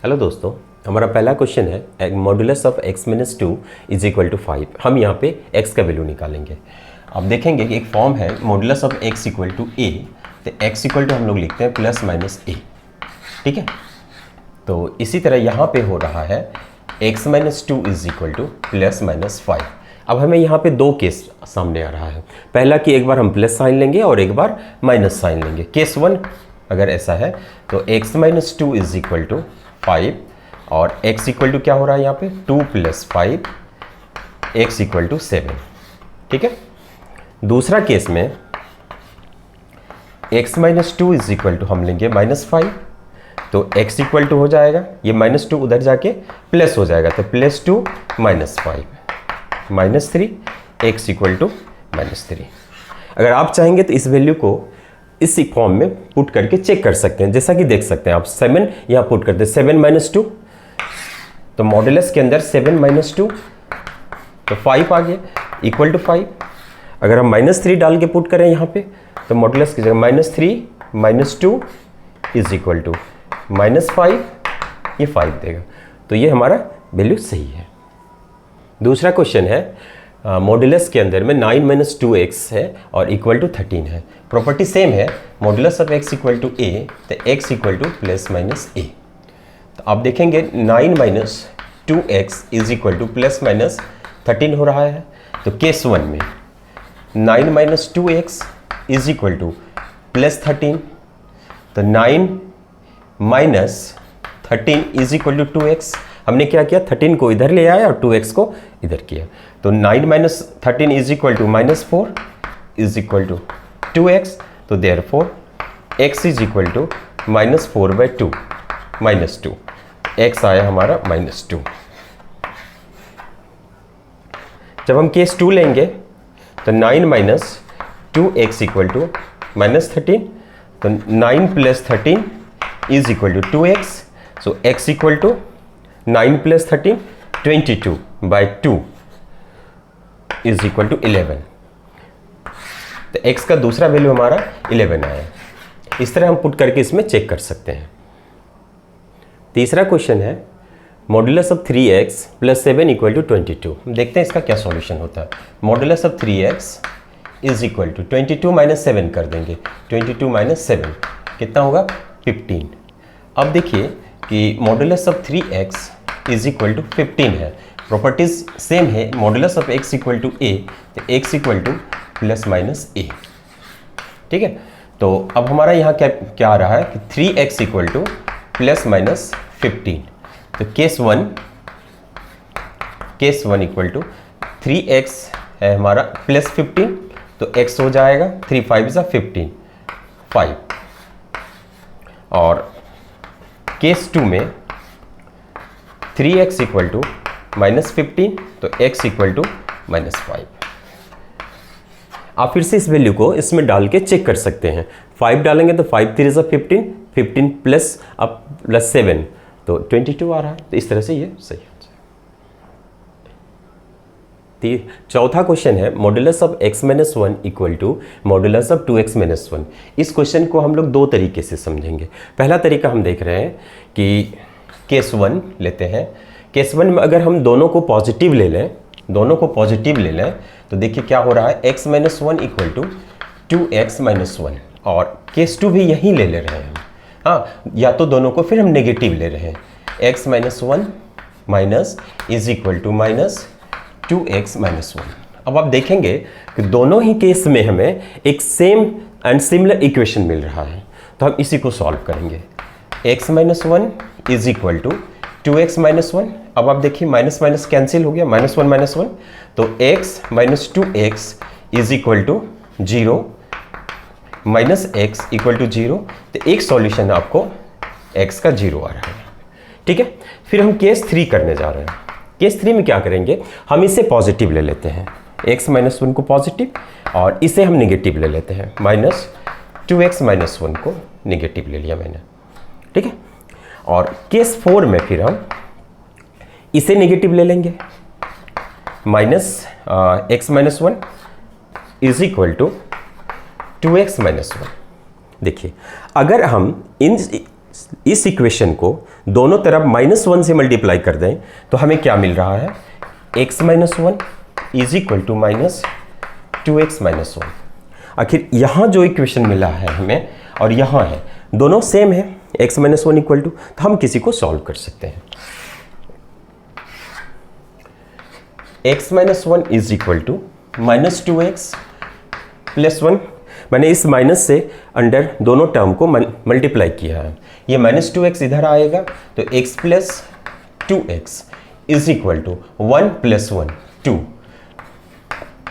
Hello दोस्तों, हमारा पहला क्वेश्चन है modulus of x minus 2 is equal to 5। हम यहाँ पे x का वैल्यू निकालेंगे। आप देखेंगे कि एक फॉर्म है modulus of x equal to a, तो x इक्वल टू हम लोग लिखते हैं प्लस माइनस a। ठीक है, तो इसी तरह यहाँ पे हो रहा है x minus 2 is equal to plus minus 5। अब हमें यहाँ पे दो केस सामने आ रहा है। पहला कि एक बार हम प्लस साइन लेंगे और एक बार माइनस साइन लेंगे। केस 1 अगर ऐसा है तो x minus 2 is equal to 5 और x इक्वल टू क्या हो रहा है यहाँ पे 2 प्लस 5, x इक्वल टू 7। ठीक है, दूसरा केस में x minus 2 is equal to हम लेंगे माइनस 5, तो x इक्वल टू हो जाएगा, ये माइनस 2 उधर जाके प्लस हो जाएगा, तो plus 2 minus 5 minus 3, x equal to minus 3। अगर आप चाहेंगे तो इस वैल्यू को इस फॉर्म में पुट करके चेक कर सकते हैं। जैसा कि देख सकते हैं आप 7 यहाँ पुट करते हैं, 7 माइनस 2, तो मॉडुलस के अंदर 7 माइनस 2 तो 5 आ गया इक्वल टू 5। अगर हम माइनस 3 डाल के पुट करें यहाँ पे तो मॉडुलस की जगह minus 3 minus 2 is equal to minus 5, ये 5 देगा, तो ये हमारा वैल्यू सही है। दूसरा क्वेश्चन है मॉडुलस के अंदर में 9 माइनस 2x है और इक्वल टू 13 है। प्रॉपर्टी सेम है, modulus of x equal to a, तो x equal to plus minus a। तो आप देखेंगे 9 minus 2x is equal to plus minus 13 हो रहा है। तो केस 1 में 9 minus 2x is equal to plus 13, तो 9 minus 13 is equal to 2x। हमने क्या किया, 13 को इधर ले आया और 2x को इधर किया, तो 9 minus 13 is equal to minus 4 is equal to 2x, तो therefore x is equal to minus 4/2 minus 2, x आया हमारा माइनस 2। जब हम केस 2 लेंगे तो 9 minus 2x equal to minus 13, तो 9 plus 13 is equal to 2x, so x equal to 9 plus 13 22/2 is equal to 11, तो x का दूसरा वैल्यू हमारा 11 आया। इस तरह हम पुट करके इसमें चेक कर सकते हैं। तीसरा क्वेश्चन है modulus of 3x plus 7 equal to 22। देखते हैं इसका क्या सॉल्यूशन होता है। Modulus of 3x is equal to 22 minus 7 कर देंगे, 22 माइनस 7 कितना होगा 15। अब देखिए कि modulus of 3x is equal to 15 है, प्रॉपर्टीज सेम है, modulus of x equal to a, तो x equal to plus minus a। ठीक है, तो अब हमारा यहाँ क्या आ रहा है कि 3x equal to plus minus 15, तो केस 1 इक्वल टू 3x है हमारा प्लस 15, तो x हो जाएगा 3 5 = 15 5, और केस 2 में 3x इक्वल टू माइनस 15, तो x इक्वल टू माइनस 5। आप फिर से इस वैल्यू को इसमें डाल के चेक कर सकते हैं। 5 डालेंगे तो 5 3 = 15, 15 प्लस अब प्लस 7 तो 22 आ रहा है, तो इस तरह से ये सही है। चौथा क्वेश्चन है modulus of x minus 1 equal to modulus of 2x minus 1। इस क्वेश्चन को हम लोग दो तरीके से समझेंगे। पहला तरीका हम देख रहे हैं कि केस 1 लेते हैं। केस 1 में अगर हम दोनों को पॉजिटिव ले लें, तो देखिए क्या हो रहा है, x minus 1 equal to 2x minus 1, और केस 2 भी यहीं ले रहे हैं। हाँ, या तो दोनों को फिर हम नेगेटिव ले रहे हैं, x minus 1 minus is equal to minus 2x minus 1। अब आप देखेंगे कि दोनों ही केस में हमें एक सेम एंड सिमिलर इक्वेशन मिल रहा है, तो हम इसी को सॉल्व करेंगे। x minus 1 is equal to 2x minus 1। अब आप देखिए माइनस माइनस कैंसिल हो गया, माइनस 1, तो x minus 2x is equal to 0 minus x equal to 0, तो एक सॉल्यूशन आपको x का 0 आ रहा है। ठीक है, फिर हम केस 3 करने जा रहे हैं। केस 3 में क्या करेंगे, हम इसे पॉजिटिव ले लेते हैं, x माइनस 1 को पॉजिटिव, और इसे हम नेगेटिव ले लेते हैं, माइनस 2x माइनस 1 को नेगेटिव ले लिया मैंने। ठीक है, और केस 4 में फिर हम इसे नेगेटिव ले लेंगे, minus x minus 1 is equal to 2x minus 1। देखिए, अगर हम इन इस इक्वेशन को दोनों तरफ -1 से मल्टीप्लाई कर दें तो हमें क्या मिल रहा है, x - 1 is equal to -2x - 1। आखिर यहाँ जो इक्वेशन मिला है हमें और यहाँ है, दोनों सेम है, x - 1 इक्वल टू, तो हम किसी को सॉल्व कर सकते हैं। x - 1 is equal to -2x + 1, मैंने इस माइनस से अंडर दोनों टर्म को मल्टीप्लाई किया है। ये -2x इधर आएगा तो x + 2x is equal to 1 + 1 2,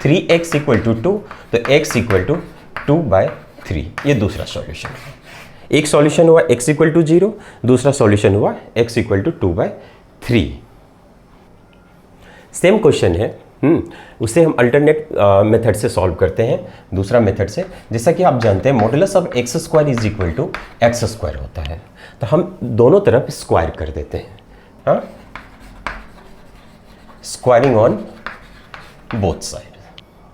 3x = 2, तो x = 2/3। ये दूसरा सॉल्यूशन है। एक सॉल्यूशन हुआ x = 0, दूसरा सॉल्यूशन हुआ x = 2/3। सेम क्वेश्चन है, उसे हम अल्टरनेट मेथड से सॉल्व करते हैं, दूसरा मेथड से। जैसा कि आप जानते हैं modulus of x² is equal to x² होता है, तो हम दोनों तरफ स्क्वायर कर देते हैं। हाँ, स्क्वायरिंग ऑन बोथ साइड।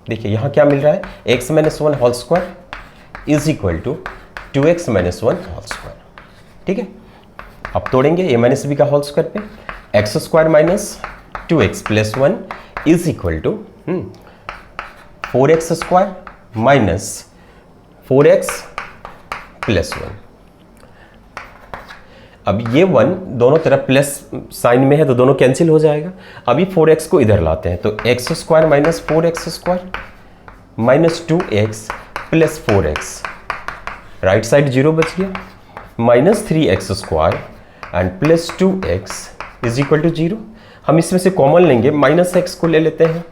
देखिए यहाँ क्या मिल रहा है, x - 1 whole square is equal to 2x - 1 whole square. ठीक है, अब तोड़ेंगे a - b का होल स्क्वायर पे, x² - 2x + 1 is equal to 4x² - 4x + 1। अब ये 1 दोनों तरफ प्लस साइन में है तो दोनों कैंसिल हो जाएगा। अभी 4x को इधर लाते हैं तो x² - 4x² -2x + 4x, right side 0 बच गया, -3x² and +2x is equal to 0। हम इसमें से कॉमन लेंगे, -x को ले लेते हैं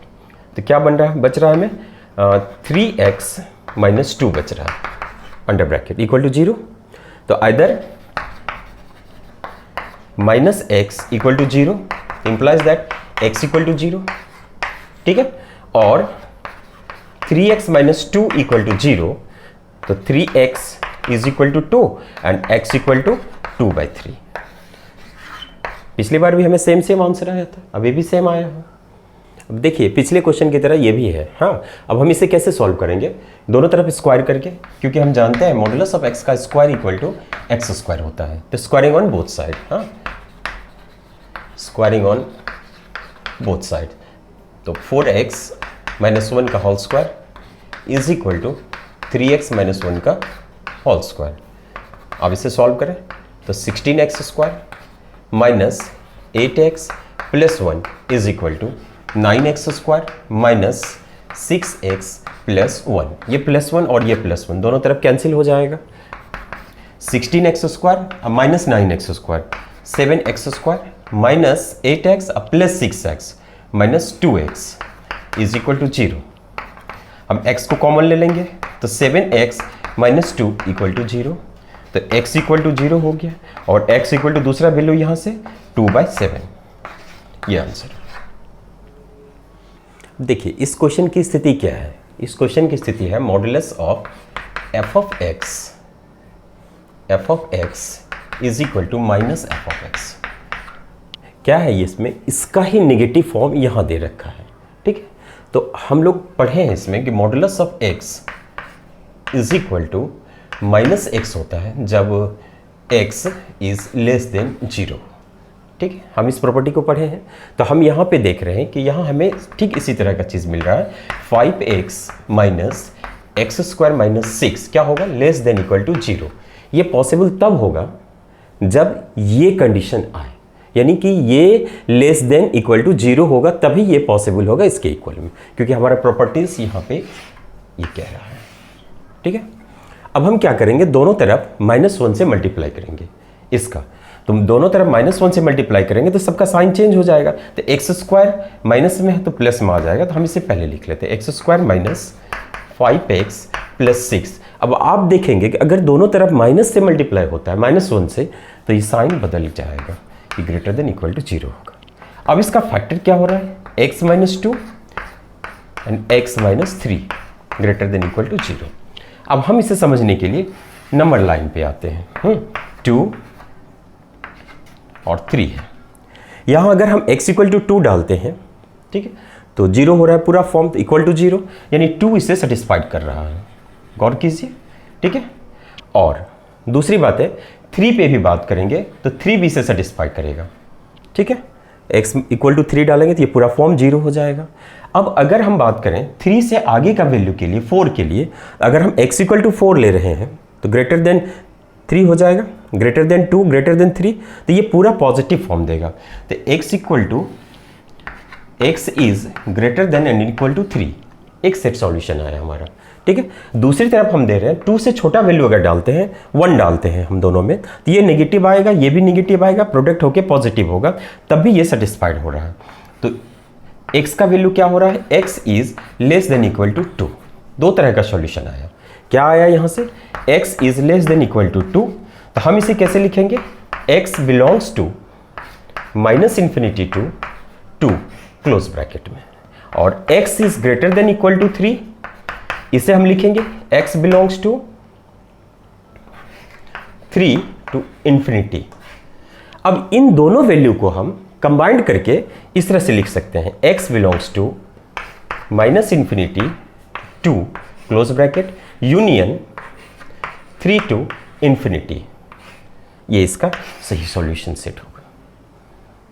तो क्या बन रहा है, बच रहा है हमें 3x - 2 बच रहा है अंडर ब्रैकेट इक्वल टू 0। तो इधर -x = 0 implies that x = 0। ठीक है, और 3x - 2 = 0, तो 3x = 2 एंड x = 2/3। पिछली बार भी हमें सेम आंसर आया था, अभी भी सेम आया है। अब देखिए पिछले क्वेश्चन की तरह ये भी है। हाँ, अब हम इसे कैसे सॉल्व करेंगे, दोनों तरफ स्क्वायर करके, क्योंकि हम जानते हैं मॉडुलस ऑफ x का स्क्वायर इक्वल टू x² होता है, तो स्क्वायरिंग ऑन बोथ साइड। हाँ, स्क्वायरिंग ऑन बोथ साइड, तो 4x - 1 का whole square is equal to 3x - 1 का होल स्क्वायर। अब इसे सॉल्व करें तो 16x² - 8x + 1 is equal to 9x² - 6x + 1। ये +1 और ये +1 दोनों तरफ कैंसिल हो जाएगा। 16x² अब -9x² 7x² - 8x + 6x - 2x is equal to 0। हम x को कॉमन ले लेंगे तो 7x - 2 = 0, तो x = 0 हो गया और x = दूसरा वैल्यू यहाँ से 2/7। ये आंसर। देखिए इस क्वेश्चन की स्थिति क्या है, इस क्वेश्चन की स्थिति है modulus of f of x is equal to -f of x। क्या है ये, इसमें इसका ही नेगेटिव फॉर्म यहाँ दे रखा है। ठीक है, तो हम लोग पढ़े हैं इसमें कि modulus of x is equal to -x होता है जब x इज < 0। ठीक है, हम इस प्रॉपर्टी को पढ़े हैं। तो हम यहाँ पे देख रहे हैं कि यहाँ हमें ठीक इसी तरह का चीज़ मिल रहा है। 5x - x² - 6 क्या होगा, < 0। ये पॉसिबल तब होगा जब ये कंडीशन आए, यानी कि ये < 0 होगा, तभी ये पॉसिबल होगा इसके इक्वल में, क्योंकि हमारा प्रॉपर्टीज यहाँ पे ये कह रहा है। ठीक है, अब हम क्या करेंगे, दोनों तरफ -1 से मल्टीप्लाई करेंगे इसका। तो दोनों तरफ -1 से मल्टीप्लाई करेंगे तो सबका साइन चेंज हो जाएगा। तो x² माइनस में है तो प्लस में आ जाएगा, तो हम इसे पहले लिख लेते हैं, x² - 5x + 6। अब आप देखेंगे कि अगर दोनों तरफ माइनस से मल्टीप्लाई होता है -1 से, तो ये साइन बदल जाएगा, ये > 0 होगा। अब इसका फैक्टर क्या हो रहा है, x - 2 एंड x - 3 > 0। अब हम इसे समझने के लिए नंबर लाइन पे आते हैं। 2 और 3 है। यहाँ अगर हम x = 2 डालते हैं, ठीक है, तो 0 हो रहा है पूरा फॉर्म, = 0, यानी 2 इसे सेटिस्फाइड कर रहा है। गौर कीजिए, ठीक है। और दूसरी बात है 3 पे भी बात करेंगे तो 3b से सेटिस्फाई करेगा, ठीक है। x इक्वल टू 3 डालेंगे तो ये पूरा फॉर्म 0 हो जाएगा। अब अगर हम बात करें 3 से आगे का वैल्यू के लिए, 4 के लिए, अगर हम x इक्वल टू 4 ले रहे हैं तो ग्रेटर देन 3 हो जाएगा, ग्रेटर देन 2, ग्रेटर देन 3, तो ये पूरा पॉजिटिव फॉर्म देगा। तो x equal to x is greater than and equal to 3, एक सेट सॉल्यूशन आया हमारा, ठीक है। दूसरी तरफ हम दे रहे हैं 2 से छोटा वैल्यू अगर डालते हैं, 1 डालते हैं हम दोनों में, तो ये नेगेटिव आएगा, ये भी नेगेटिव आएगा, प्रोडक्ट होके पॉजिटिव होगा, तब भी ये सेटिस्फाइड हो रहा है। तो x का वैल्यू क्या हो रहा है, x is less than equal to 2। दो तरह का सॉल्यूशन आया, क्या आया यहाँ से, x is less than equal to 2, तो हम इसे कैसे लिखेंगे, x belongs to minus infinity to 2 close bracket में, और x is greater than equal to 3, इसे हम लिखेंगे x belongs to 3 to infinity. अब इन दोनों वैल्यू को हम कंबाइंड करके इस तरह से लिख सकते हैं, x belongs to minus infinity 2 close bracket union 3 to infinity. ये इसका सही सॉल्यूशन सेट होगा।